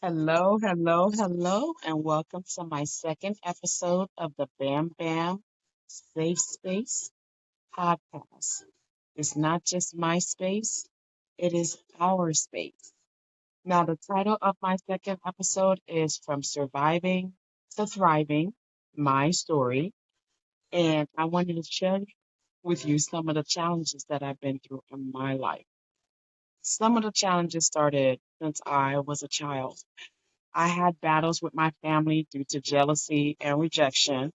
Hello, hello, hello, and welcome to my second episode of the Bam Bam Safe Space podcast. It's not just my space, it is our space. Now, the title of my second episode is From Surviving to Thriving, My Story, and I wanted to share with you some of the challenges that I've been through in my life. Some of the challenges started since I was a child. I had battles with my family due to jealousy and rejection.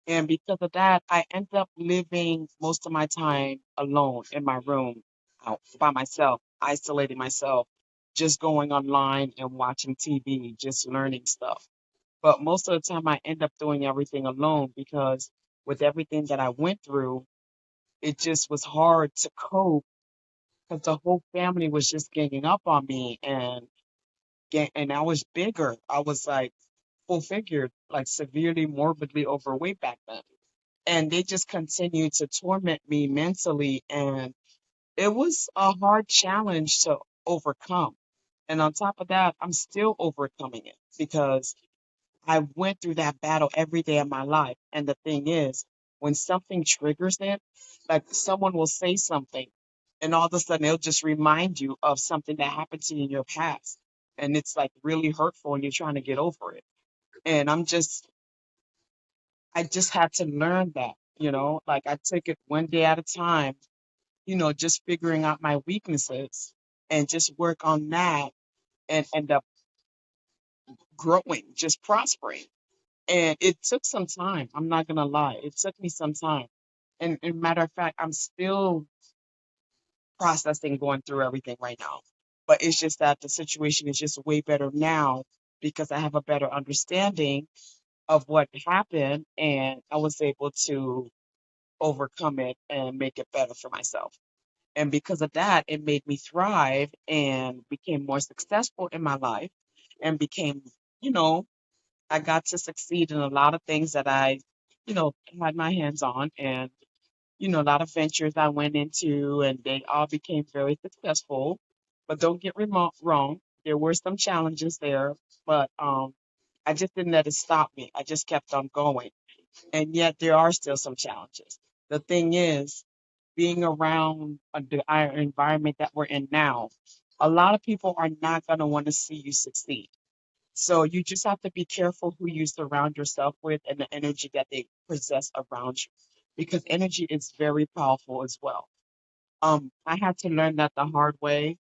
And because of that, I ended up living most of my time alone in my room, out by myself, isolating myself, just going online and watching TV, just learning stuff. But most of the time, I end up doing everything alone because with everything that I went through, it just was hard to cope because the whole family was just ganging up on me and I was bigger. I was like full figured, like severely morbidly overweight back then. And they just continued to torment me mentally. And it was a hard challenge to overcome. And on top of that, I'm still overcoming it because I went through that battle every day of my life. And the thing is, when something triggers it, like someone will say something, and all of a sudden it'll just remind you of something that happened to you in your past. And it's like really hurtful, and you're trying to get over it. And I just had to learn that, like I took it one day at a time, just figuring out my weaknesses and just work on that and end up growing, just prospering. And it took some time. I'm not gonna lie. It took me some time. And matter of fact, I'm still processing going through everything right now. But it's just that the situation is just way better now because I have a better understanding of what happened and I was able to overcome it and make it better for myself. And because of that, it made me thrive and became more successful in my life and became, you know, I got to succeed in a lot of things that I had my hands on and, a lot of ventures I went into and they all became very successful. But don't get me wrong, there were some challenges there, but I just didn't let it stop me. I just kept on going. And yet there are still some challenges. The thing is, being around our environment that we're in now, a lot of people are not going to want to see you succeed. So you just have to be careful who you surround yourself with and the energy that they possess around you, because energy is very powerful as well. I had to learn that the hard way,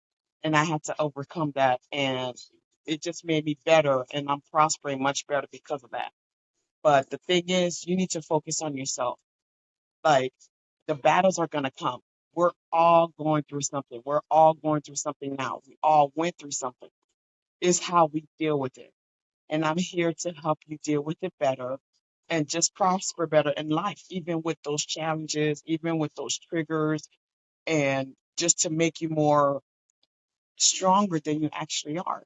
and I had to overcome that, and it just made me better, and I'm prospering much better because of that. But the thing is, you need to focus on yourself. Like the battles are going to come. We're all going through something. We're all going through something now. We all went through something. It's how we deal with it. And I'm here to help you deal with it better and just prosper better in life, even with those challenges, even with those triggers, and just to make you more stronger than you actually are.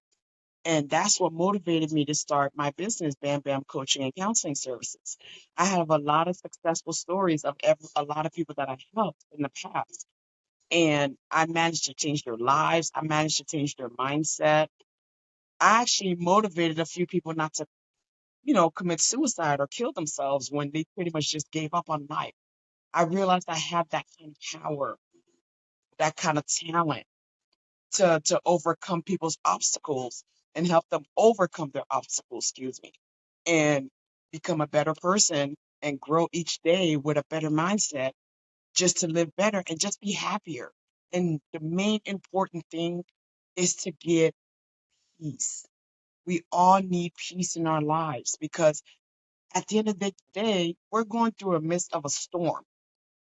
And that's what motivated me to start my business, Bam Bam Coaching and Counseling Services. I have a lot of successful stories of a lot of people that I've helped in the past. And I managed to change their lives. I managed to change their mindset. I actually motivated a few people not to, commit suicide or kill themselves when they pretty much just gave up on life. I realized I had that kind of power, that kind of talent to overcome people's obstacles and help them overcome their obstacles, excuse me, and become a better person and grow each day with a better mindset just to live better and just be happier. And the main important thing is to get peace. We all need peace in our lives because at the end of the day, we're going through a midst of a storm.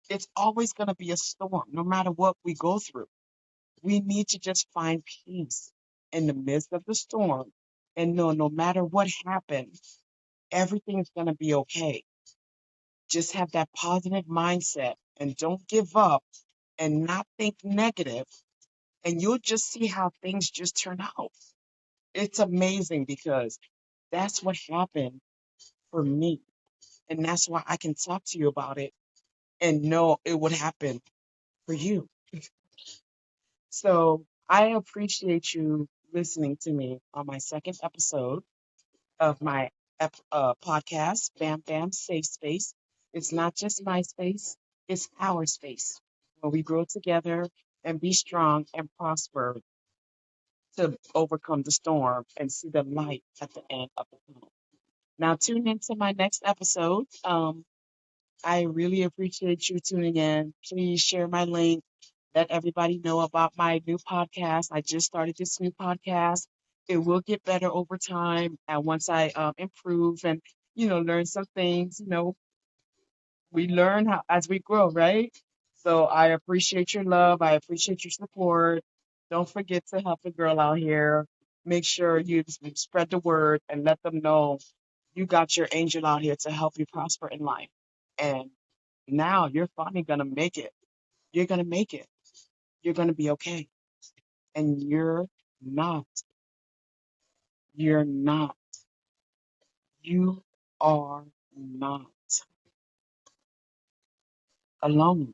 It's always going to be a storm, no matter what we go through. We need to just find peace in the midst of the storm and know no matter what happens, everything is going to be okay. Just have that positive mindset and don't give up and not think negative, and you'll just see how things just turn out. It's amazing because that's what happened for me. And that's why I can talk to you about it and know it would happen for you. So I appreciate you listening to me on my second episode of my podcast, Bam Bam Safe Space. It's not just my space, it's our space where we grow together and be strong and prosper to overcome the storm and see the light at the end of the tunnel. Now, tune into my next episode. I really appreciate you tuning in. Please share my link. Let everybody know about my new podcast. I just started this new podcast. It will get better over time. And once I improve and, learn some things, we learn how, as we grow, right? So I appreciate your love. I appreciate your support. Don't forget to help a girl out here. Make sure you spread the word and let them know you got your angel out here to help you prosper in life. And now you're finally going to make it. You're going to make it. You're going to be okay. And not, you're not, you are not alone.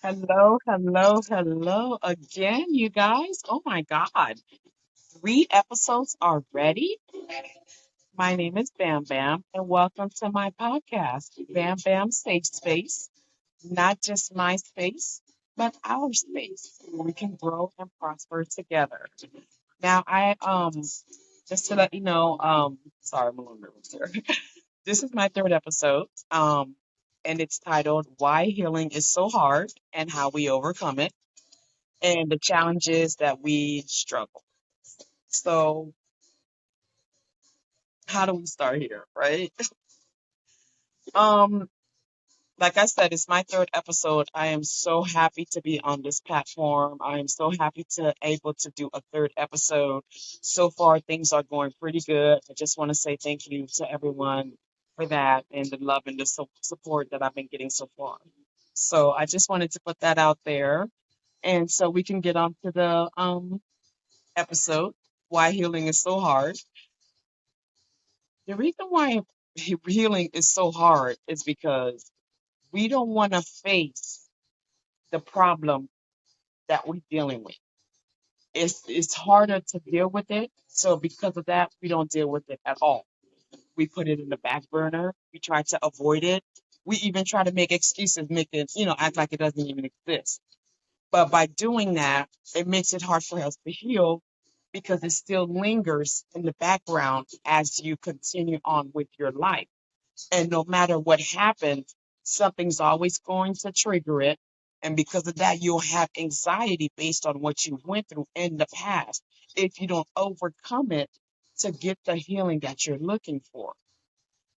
Hello, hello, hello again, you guys. Oh my God. 3 episodes already? My name is Bam Bam, and welcome to my podcast, Bam Bam Safe Space. Not just my space, but our space where we can grow and prosper together. Now, just to let you know, sorry, I'm a little nervous here. This is my third episode, and it's titled "Why Healing Is So Hard and How We Overcome It and the Challenges That We Struggle." So, how do we start here, right? Um, like I said, it's my third episode. I am so happy to be on this platform. I am so happy to able to do a third episode. So far, things are going pretty good. I just want to say thank you to everyone for that and the love and the support that I've been getting so far. So I just wanted to put that out there, and so we can get on to the episode. Why healing is so hard. The reason why healing is so hard is because we don't want to face the problem that we're dealing with. It's harder to deal with it. So because of that, we don't deal with it at all. We put it in the back burner. We try to avoid it. We even try to make excuses, make it, act like it doesn't even exist. But by doing that, it makes it hard for us to heal because it still lingers in the background as you continue on with your life. And no matter what happens, something's always going to trigger it. And because of that, you'll have anxiety based on what you went through in the past if you don't overcome it to get the healing that you're looking for.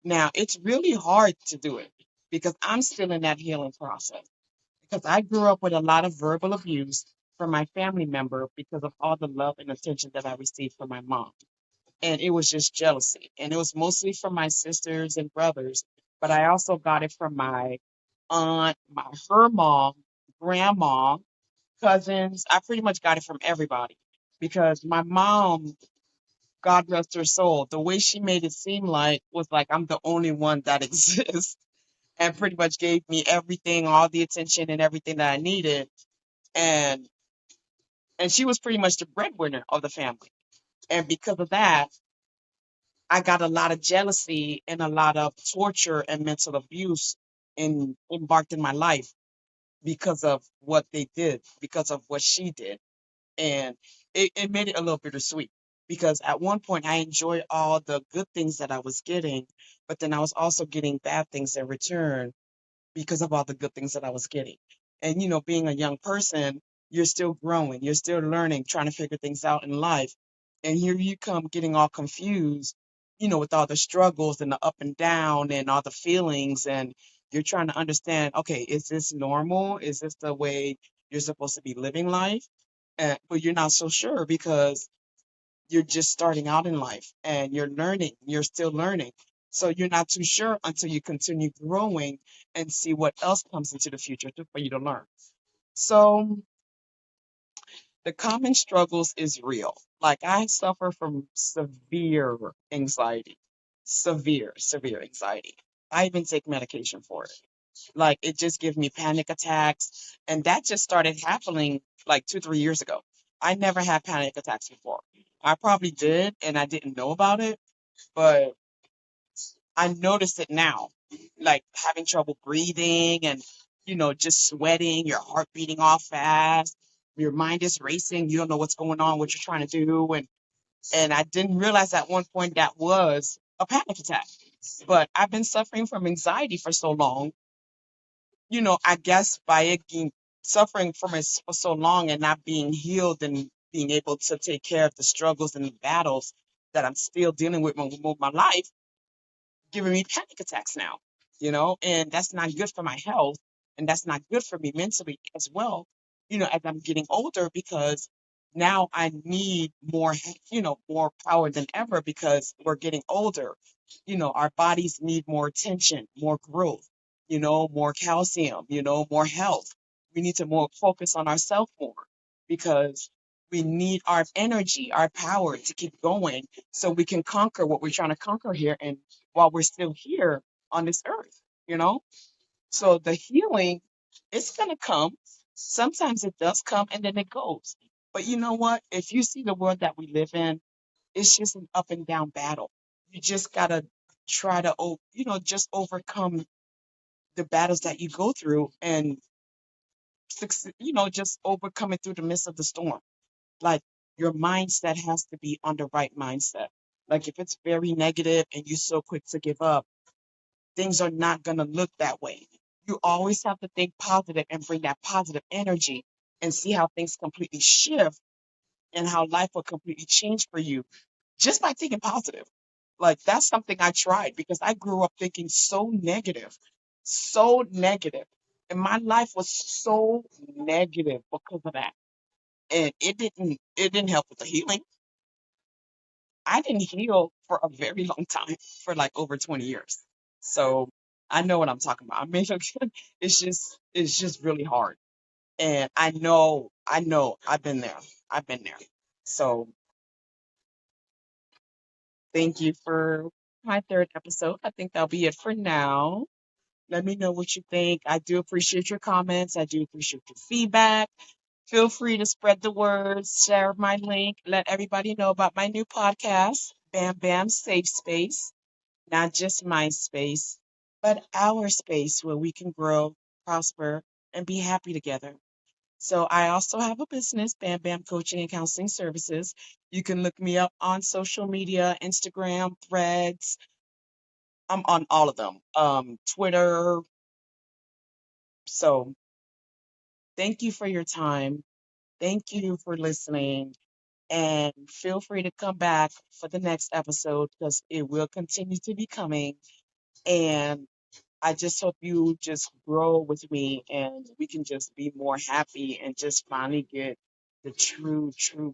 Now, it's really hard to do it because I'm still in that healing process. Because I grew up with a lot of verbal abuse from my family member because of all the love and attention that I received from my mom, and it was just jealousy. And it was mostly from my sisters and brothers, but I also got it from my aunt, her mom, grandma, cousins. I pretty much got it from everybody because my mom, God rest her soul, the way she made it seem like was like I'm the only one that exists, and pretty much gave me everything, all the attention and everything that I needed. And she was pretty much the breadwinner of the family. And because of that, I got a lot of jealousy and a lot of torture and mental abuse embarked in my life because of what they did, because of what she did. And it made it a little bittersweet because at one point I enjoyed all the good things that I was getting, but then I was also getting bad things in return because of all the good things that I was getting. And, being a young person, you're still growing, you're still learning, trying to figure things out in life. And here you come getting all confused, with all the struggles and the up and down and all the feelings. And you're trying to understand, okay, is this normal? Is this the way you're supposed to be living life? But you're not so sure because you're just starting out in life and you're learning, you're still learning. So you're not too sure until you continue growing and see what else comes into the future for you to learn. So the common struggles is real. Like I suffer from severe anxiety, severe anxiety. I even take medication for it. Like it just gives me panic attacks. And that just started happening like 2, 3 years ago. I never had panic attacks before. I probably did and I didn't know about it, but I noticed it now. Like having trouble breathing and, just sweating, your heart beating all fast, your mind is racing, you don't know what's going on, what you're trying to do. And I didn't realize at one point that was a panic attack. But I've been suffering from anxiety for so long, I guess by it being suffering from it for so long and not being healed and being able to take care of the struggles and the battles that I'm still dealing with my life, giving me panic attacks now, and that's not good for my health. And that's not good for me mentally as well, as I'm getting older because now I need more, more power than ever because we're getting older. Our bodies need more attention, more growth, more calcium, more health. We need to more focus on ourselves more because we need our energy, our power to keep going so we can conquer what we're trying to conquer here and while we're still here on this earth, you know? So the healing, it's going to come. Sometimes it does come and then it goes. But you know what? If you see the world that we live in, it's just an up and down battle. You just got to try to, just overcome the battles that you go through and, just overcome it through the midst of the storm. Like your mindset has to be on the right mindset. Like if it's very negative and you're so quick to give up, things are not going to look that way. You always have to think positive and bring that positive energy and see how things completely shift and how life will completely change for you just by thinking positive. Like that's something I tried because I grew up thinking so negative. And my life was so negative because of that. And it didn't help with the healing. I didn't heal for a very long time, for like over 20 years. So I know what I'm talking about. I mean, it's just really hard. And I know I've been there. I've been there. So thank you for my third episode. I think that'll be it for now. Let me know what you think. I do appreciate your comments. I do appreciate your feedback. Feel free to spread the word, share my link, let everybody know about my new podcast, Bam Bam Safe Space. Not just my space, but our space where we can grow, prosper, and be happy together. So I also have a business, Bam Bam Coaching and Counseling Services. You can look me up on social media, Instagram, Threads. I'm on all of them. Twitter. So thank you for your time. Thank you for listening. And feel free to come back for the next episode because it will continue to be coming. And I just hope you just grow with me and we can just be more happy and just finally get the true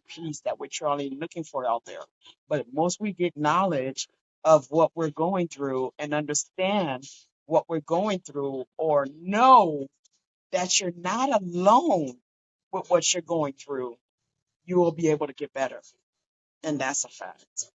peace that we're truly looking for out there. But most we get knowledge of what we're going through and understand what we're going through or know that you're not alone with what you're going through, you will be able to get better. And that's a fact.